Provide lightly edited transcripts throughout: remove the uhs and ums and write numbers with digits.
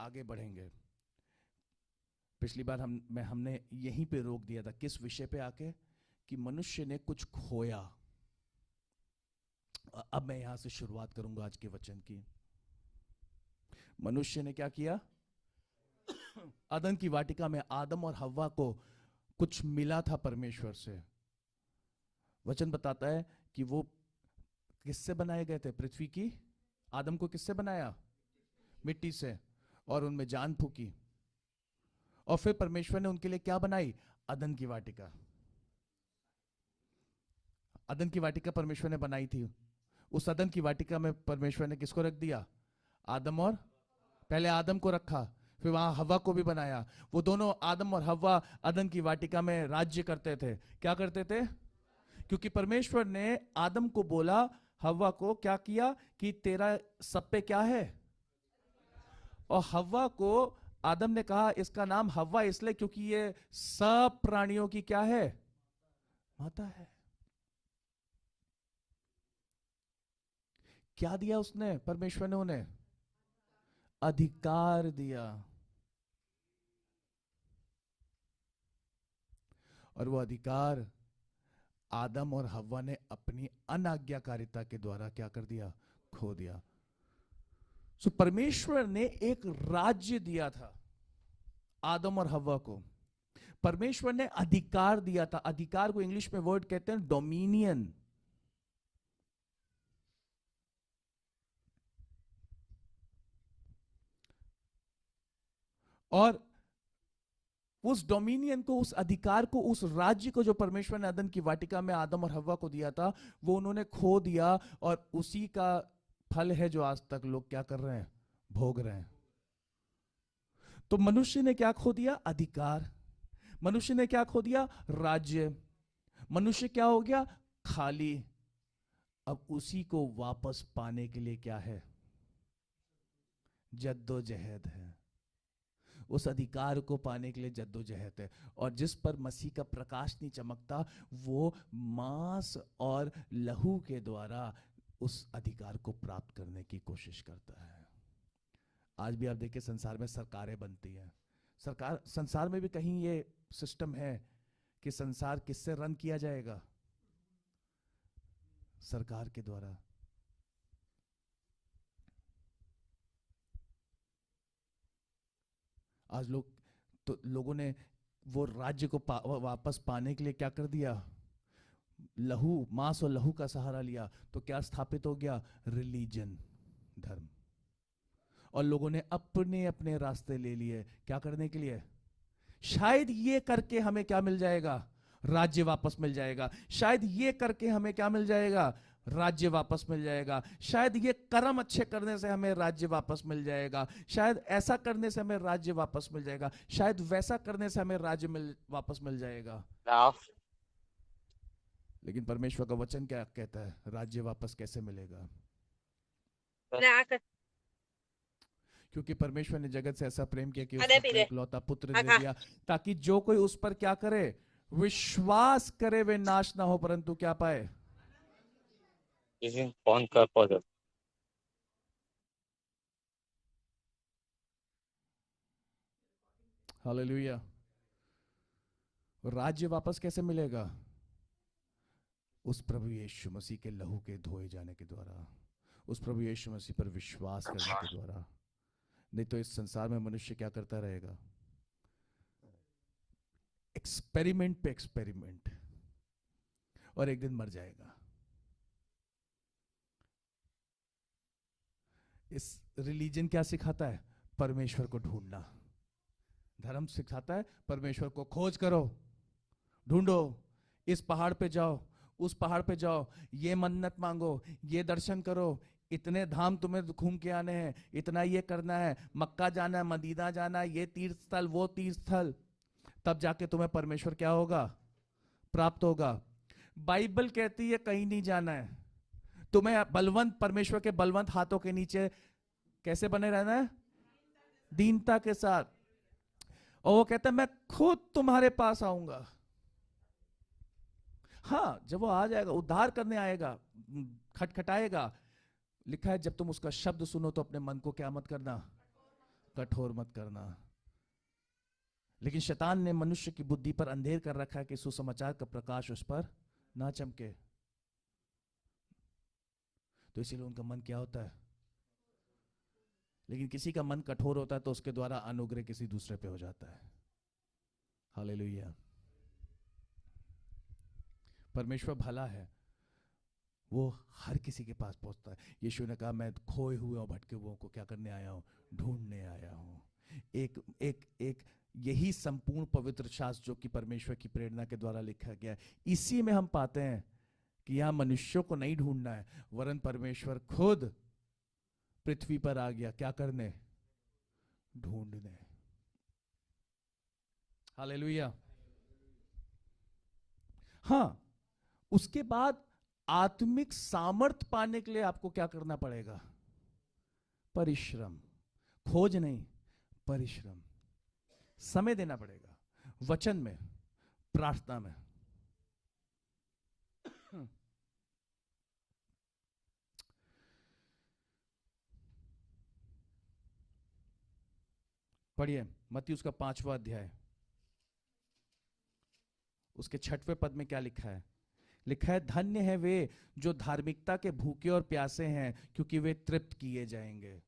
आगे बढ़ेंगे। पिछली बार हमने यहीं पे रोक दिया था, किस विषय पे आके, कि मनुष्य ने कुछ खोया। अब मैं यहां से शुरुआत करूंगा आज के वचन की। मनुष्य ने क्या किया? अदन की वाटिका में आदम और हव्वा को कुछ मिला था परमेश्वर से। वचन बताता है कि वो किससे बनाए गए थे? पृथ्वी की। आदम को किससे बनाया? मिट्टी से। और उनमें जान फूकी। और फिर परमेश्वर ने उनके लिए क्या बनाई? अदन की वाटिका। अदन की वाटिका परमेश्वर ने बनाई थी। उस अदन की वाटिका में परमेश्वर ने किसको रख दिया? आदम और, पहले आदम को रखा, फिर वहां हव्वा को भी बनाया। वो दोनों आदम और हव्वा अदन की वाटिका में राज्य करते थे। क्या करते थे? क्योंकि परमेश्वर ने आदम को बोला, हव्वा को क्या किया कि तेरा सब पे क्या है? और हव्वा को आदम ने कहा इसका नाम हव्वा इसलिए क्योंकि ये सब प्राणियों की क्या है? माता है। क्या दिया उसने? परमेश्वर ने उन्हें अधिकार दिया। और वो अधिकार आदम और हव्वा ने अपनी अनाज्ञाकारिता के द्वारा क्या कर दिया? खो दिया। सो परमेश्वर ने एक राज्य दिया था आदम और हव्वा को। परमेश्वर ने अधिकार दिया था। अधिकार को इंग्लिश में वर्ड कहते हैं डोमिनियन। और उस डोमिनियन को, उस अधिकार को, उस राज्य को जो परमेश्वर ने अदन की वाटिका में आदम और हव्वा को दिया था, वो उन्होंने खो दिया। और उसी का फल है जो आज तक लोग क्या कर रहे हैं? भोग रहे हैं। तो मनुष्य ने क्या खो दिया? अधिकार। मनुष्य ने क्या खो दिया? राज्य। मनुष्य क्या हो गया? खाली। अब उसी को वापस पाने के लिए क्या है? जद्दोजहद है। उस अधिकार को पाने के लिए जद्दोजहद है। और जिस पर मसीह का प्रकाश नहीं चमकता, वो मांस और लहू के द्वारा उस अधिकार को प्राप्त करने की कोशिश करता है। आज भी आप देखिए संसार में सरकारें बनती हैं। संसार में भी कहीं ये सिस्टम है कि संसार किससे रन किया जाएगा? सरकार के द्वारा। आज लोगों ने वो राज्य को वापस पाने के लिए क्या कर दिया? लहू, मांस और लहू का सहारा लिया। तो क्या स्थापित हो गया? रिलीजन, धर्म। और लोगों ने अपने अपने रास्ते ले लिए। क्या करने के लिए? शायद ये करके हमें क्या मिल जाएगा? राज्य वापस मिल जाएगा। शायद ये करके हमें क्या मिल जाएगा? राज्य वापस मिल जाएगा। शायद ये कर्म अच्छे करने से हमें राज्य वापस मिल जाएगा। शायद ऐसा करने से हमें राज्य वापस मिल जाएगा। शायद वैसा करने से हमें राज्य वापस मिल जाएगा। लेकिन परमेश्वर का वचन क्या कहता है? राज्य वापस कैसे मिलेगा? क्योंकि परमेश्वर ने जगत से ऐसा प्रेम किया कि उसने अपना इकलौता पुत्र दे दिया, ताकि जो कोई उस पर क्या करे? विश्वास करे, वे नाश ना हो परंतु क्या पाए? कौन कर पाए? हालेलुया। राज्य वापस कैसे मिलेगा? उस प्रभु यीशु मसीह के लहू के धोए जाने के द्वारा, उस प्रभु यीशु मसीह पर विश्वास करने के द्वारा। नहीं तो इस संसार में मनुष्य क्या करता रहेगा? एक्सपेरिमेंट पे एक्सपेरिमेंट, और एक दिन मर जाएगा। इस रिलीजन क्या सिखाता है? परमेश्वर को ढूंढना। धर्म सिखाता है परमेश्वर को खोज करो, ढूंढो। इस पहाड़ पे जाओ, उस पहाड़ पे जाओ, ये मन्नत मांगो, ये दर्शन करो, इतने धाम तुम्हें घूम के आने हैं, इतना ये करना है, मक्का जाना है, मदीना जाना है, ये तीर्थ स्थल, वो तीर्थ स्थल, तब जाके तुम्हें परमेश्वर क्या होगा? प्राप्त होगा। बाइबल कहती है कहीं नहीं जाना है, तुम्हें बलवंत, परमेश्वर के बलवंत हाथों के नीचे कैसे बने रहना है? दीनता के साथ। और वो कहता है मैं खुद तुम्हारे पास आऊंगा। हाँ, जब वो आ जाएगा, उद्धार करने आएगा, खटखटाएगा। लिखा है जब तुम उसका शब्द सुनो तो अपने मन को क्या मत करना? कठोर मत करना। लेकिन शैतान ने मनुष्य की बुद्धि पर अंधेर कर रखा है कि सुसमाचार का प्रकाश उस पर ना चमके। तो इसीलिए उनका मन क्या होता है? लेकिन किसी का मन कठोर होता है तो उसके द्वारा अनुग्रह किसी दूसरे पे हो जाता है। हालेलुया। परमेश्वर भला है, वो हर किसी के पास पहुंचता है। यीशु ने कहा मैं खोए हुए और भटके हुए को क्या करने आया हूं? ढूंढने आया हूं। एक एक एक यही संपूर्ण पवित्र शास्त्र जो कि परमेश्वर की प्रेरणा के द्वारा लिखा गया है, इसी में हम पाते हैं कि यहां मनुष्यों को नहीं ढूंढना है, वरन परमेश्वर खुद पृथ्वी पर आ गया क्या करने? ढूंढने। हालेलुया। हाँ, उसके बाद आत्मिक सामर्थ पाने के लिए आपको क्या करना पड़ेगा? परिश्रम। खोज नहीं, परिश्रम। समय देना पड़ेगा, वचन में, प्रार्थना में। पढ़िए मत्ती उसका 5वां अध्याय, उसके 6वें पद में क्या लिखा है? लिखा है धन्य है वे जो धार्मिकता के भूखे और प्यासे हैं, क्योंकि वे तृप्त किए जाएंगे।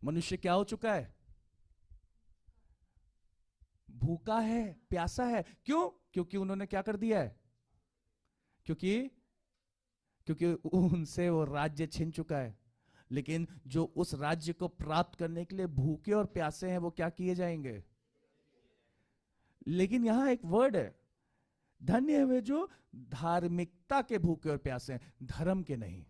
मनुष्य क्या हो चुका है? भूखा है, प्यासा है। क्यों? क्योंकि उन्होंने क्या कर दिया है? क्योंकि उनसे वो राज्य छिन चुका है। लेकिन जो उस राज्य को प्राप्त करने के लिए भूखे और प्यासे हैं, वो क्या किए जाएंगे? लेकिन यहां एक वर्ड है, धन्य है वे जो धार्मिकता के भूखे और प्यासे हैं, धर्म के नहीं,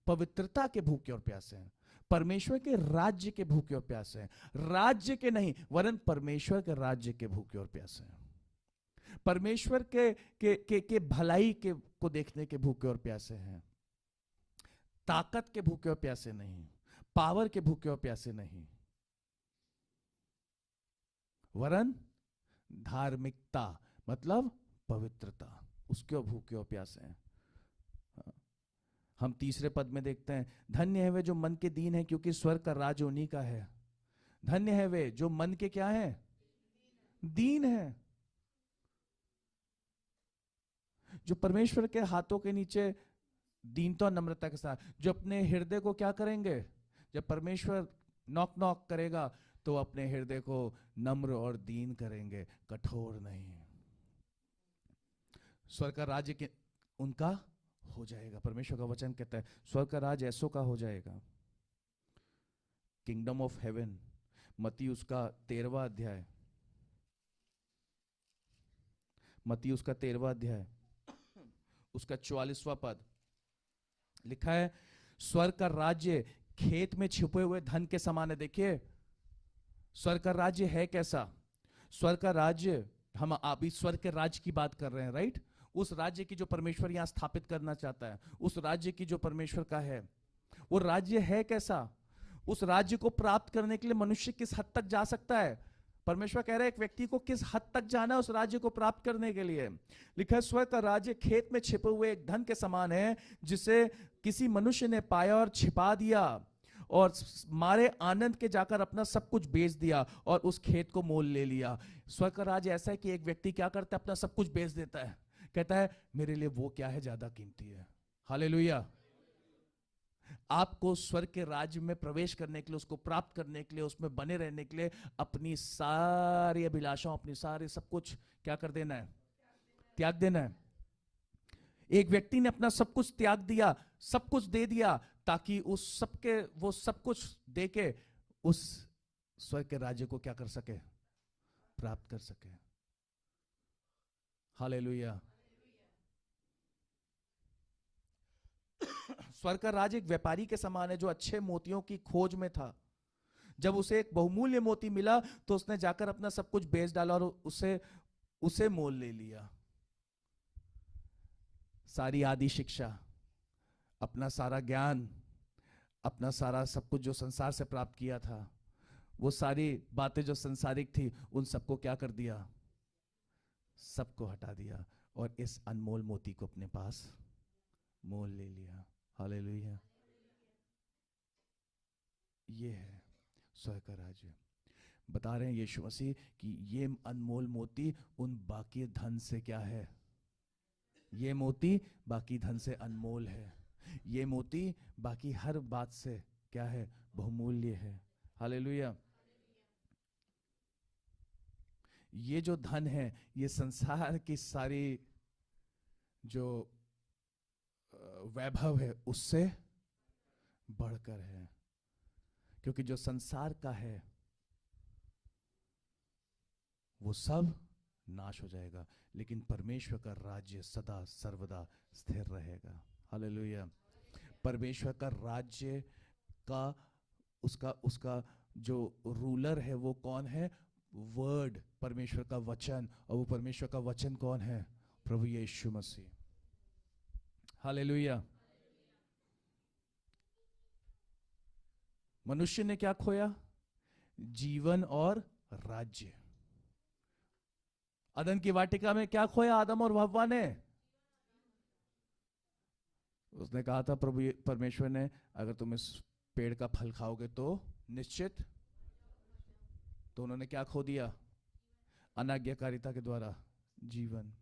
पवित्रता के भूखे और प्यासे हैं, परमेश्वर के राज्य के भूखे और प्यासे हैं। राज्य के नहीं, वरन परमेश्वर के राज्य के भूखे और प्यासे हैं। परमेश्वर के भलाई के को देखने के भूखे और प्यासे हैं। ताकत के भूखे और प्यासे नहीं, पावर के भूखे और प्यासे नहीं, वरन धार्मिकता मतलब पवित्रता, उसके भूखे और प्यासे हैं। हम 3 पद में देखते हैं, धन्य है वे जो मन के दीन है, क्योंकि स्वर्ग का राज उन्हीं का है। धन्य है वे जो मन के क्या है? दीन है। जो परमेश्वर के हाथों के नीचे दीनता और नम्रता के साथ, जो अपने हृदय को क्या करेंगे? जब परमेश्वर नॉक नॉक करेगा तो अपने हृदय को नम्र और दीन करेंगे, कठोर नहीं। स्वर्ग का राज्य के उनका हो जाएगा। परमेश्वर का वचन कहता है स्वर्ग का राज ऐसों का हो जाएगा। किंगडम ऑफ हेवन, मत्ती उसका 13वां अध्याय, मत्ती उसका 13वां अध्याय, उसका 44वां पद लिखा है, स्वर्ग का राज्य खेत में छिपे हुए धन के समान है। देखिए स्वर्ग का राज्य है कैसा? स्वर्ग का राज्य, हम अभी स्वर्ग के राज्य की बात कर रहे हैं, राइट? उस राज्य की जो परमेश्वर यहां स्थापित करना चाहता है, उस राज्य की जो परमेश्वर का है, वो राज्य है कैसा? उस राज्य को प्राप्त करने के लिए मनुष्य किस हद तक जा सकता है? परमेश्वर कह रहे हैं एक व्यक्ति को किस हद तक जाना है उस राज्य को प्राप्त करने के लिए। लिखा है स्वर्ग का राज्य खेत में छिपे हुए एक धन के समान है, जिसे किसी मनुष्य ने पाया और छिपा दिया, और मारे आनंद के जाकर अपना सब कुछ बेच दिया और उस खेत को मोल ले लिया। स्वर्ग का राज्य ऐसा है कि एक व्यक्ति क्या करता है? अपना सब कुछ बेच देता है, कहता है मेरे लिए वो क्या है, ज्यादा कीमती है। हालेलुया। आपको स्वर्ग के राज्य में प्रवेश करने के लिए, उसको प्राप्त करने के लिए, उसमें बने रहने के लिए अपनी सारी अभिलाषाओं, अपनी सारी सब कुछ क्या कर देना है? त्याग देना है। एक व्यक्ति ने अपना सब कुछ त्याग दिया, सब कुछ दे दिया, ताकि उस सबके वो सब कुछ देके उस स्वर्ग के राज्य को क्या कर सके? प्राप्त कर सके। हालेलुया। स्वर्ग का राज्य एक व्यापारी के समान है जो अच्छे मोतियों की खोज में था। जब उसे एक बहुमूल्य मोती मिला तो उसने जाकर अपना सब कुछ बेच डाला और उसे मोल ले लिया। सारी आदि शिक्षा, अपना सारा ज्ञान, अपना सारा सब कुछ जो संसार से प्राप्त किया था, वो सारी बातें जो संसारिक थी, उन सबको क्या कर दिया? सबको हटा दिया और इस अनमोल मोती को अपने पास मोल ले लिया। हालेलुया। ये है स्वर्ग का राज्य। बता रहे हैं यीशु मसीह कि ये अनमोल मोती उन बाकी धन से क्या है, ये मोती बाकी धन से अनमोल है, ये मोती बाकी हर बात से क्या है, बहुमूल्य है। हालेलुया। ये जो धन है ये संसार की सारी जो वैभव है उससे बढ़कर है, क्योंकि जो संसार का है वो सब नाश हो जाएगा, लेकिन परमेश्वर का राज्य सदा सर्वदा स्थिर रहेगा। हालेलुया। परमेश्वर का राज्य का उसका उसका जो रूलर है वो कौन है, वर्ड, परमेश्वर का वचन। और वो परमेश्वर का वचन कौन है, प्रभु यीशु मसीह। हालेलुया। मनुष्य ने क्या खोया, जीवन और राज्य। अदन की वाटिका में क्या खोया आदम और हव्वा ने, उसने कहा था प्रभु परमेश्वर ने, अगर तुम इस पेड़ का फल खाओगे तो निश्चित, तो उन्होंने क्या खो दिया, अनाज्ञाकारिता के द्वारा जीवन।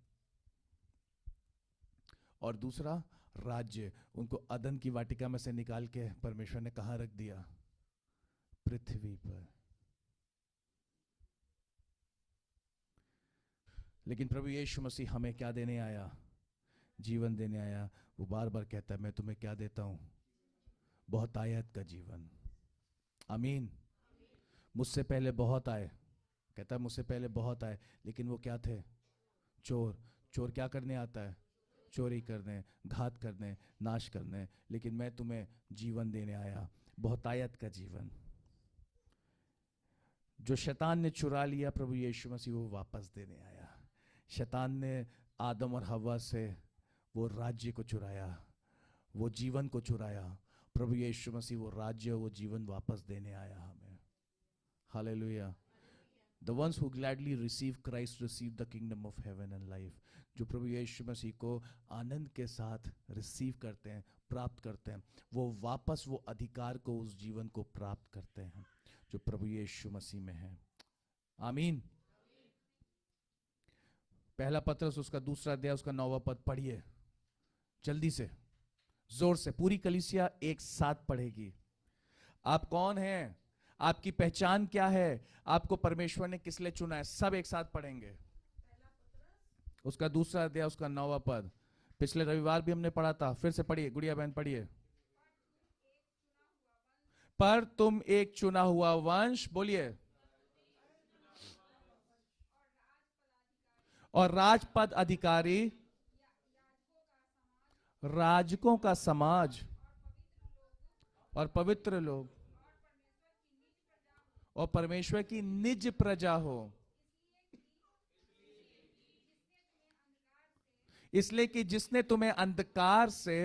और दूसरा राज्य, उनको अदन की वाटिका में से निकाल के परमेश्वर ने कहां रख दिया, पृथ्वी पर। लेकिन प्रभु यीशु मसीह हमें क्या देने आया, जीवन देने आया। वो बार बार कहता है मैं तुम्हें क्या देता हूं, बहुत आयत का जीवन। आमीन। मुझसे पहले बहुत आए, कहता है मुझसे पहले बहुत आए, लेकिन वो क्या थे, चोर। चोर क्या करने आता है, चोरी करने, घात करने, नाश करने, लेकिन मैं तुम्हें जीवन देने आया, बहुतायत का जीवन। जो शैतान ने चुरा लिया प्रभु यीशु मसीह वो वापस देने आया। शैतान ने आदम और हव्वा से वो राज्य को चुराया, वो जीवन को चुराया। प्रभु यीशु मसीह वो राज्य, वो जीवन वापस देने आया हमें। Hallelujah. The ones who gladly receive Christ receive the kingdom of heaven and life. जो प्रभु यीशु मसीह को आनंद के साथ रिसीव करते हैं, प्राप्त करते हैं, वो वापस वो अधिकार को, उस जीवन को प्राप्त करते हैं जो प्रभु यीशु मसीह में है। आमीन। पहला पत्रस उसका दूसरा अध्याय उसका 9वां पद पढ़िए जल्दी से, जोर से, पूरी कलीसिया एक साथ पढ़ेगी। आप कौन हैं, आपकी पहचान क्या है, आपको परमेश्वर ने किस लिए चुना है, सब एक साथ पढ़ेंगे। उसका दूसरा अध्याय उसका 9वां पद, पिछले रविवार भी हमने पढ़ा था, फिर से पढ़िए, गुड़िया बहन पढ़िए। पर तुम एक चुना हुआ वंश, बोलिए, और राजपद अधिकारी, राजकों का समाज, और पवित्र लोग, और परमेश्वर की निज प्रजा हो। इसलिए कि जिसने तुम्हें अंधकार से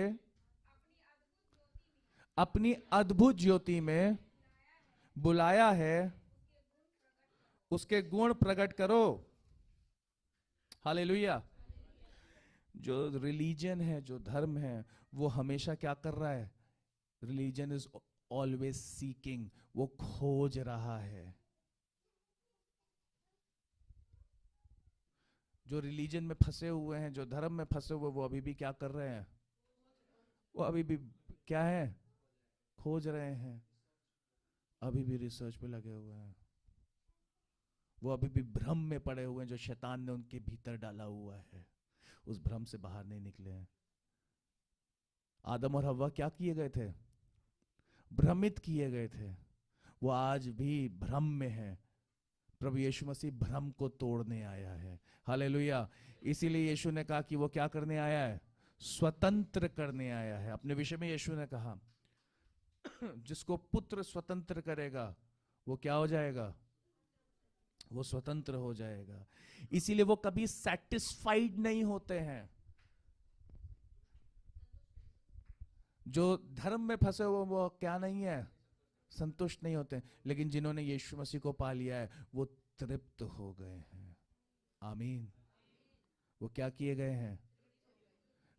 अपनी अद्भुत ज्योति में बुलाया है, उसके गुण प्रकट करो। हालेलुया। जो रिलीजन है, जो धर्म है, वो हमेशा क्या कर रहा है, रिलीजन इज ऑलवेज सीकिंग, वो खोज रहा है। जो रिलीजन में फंसे हुए हैं, जो धर्म में फंसे हुए, वो अभी भी क्या कर रहे हैं, वो अभी भी क्या है, खोज रहे हैं, अभी भी रिसर्च पे लगे हुए हैं। वो अभी भी भ्रम में पड़े हुए हैं जो शैतान ने उनके भीतर डाला हुआ है, उस भ्रम से बाहर नहीं निकले हैं। आदम और हव्वा क्या किए गए थे, भ्रमित किए गए थे, वो आज भी भ्रम में है। प्रभु यीशु मसीह भ्रम को तोड़ने आया है। हालेलुया। इसीलिए यीशु ने कहा कि वो क्या करने आया है, स्वतंत्र करने आया है। अपने विषय में यीशु ने कहा जिसको पुत्र स्वतंत्र करेगा वो क्या हो जाएगा, वो स्वतंत्र हो जाएगा। इसीलिए वो कभी सेटिस्फाइड नहीं होते हैं। जो धर्म में फंसे हुए वो क्या नहीं है, संतुष्ट नहीं होते, लेकिन जिन्होंने यीशु मसीह को पा लिया है वो तृप्त हो गए हैं। आमीन। वो क्या किए गए हैं,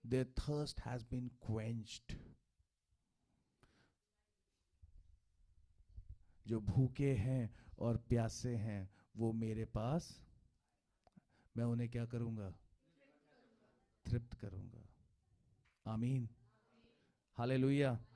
their thirst has been quenched। जो भूखे हैं और प्यासे हैं वो मेरे पास, मैं उन्हें क्या करूंगा? तृप्त करूंगा। आमीन, हालेलुया।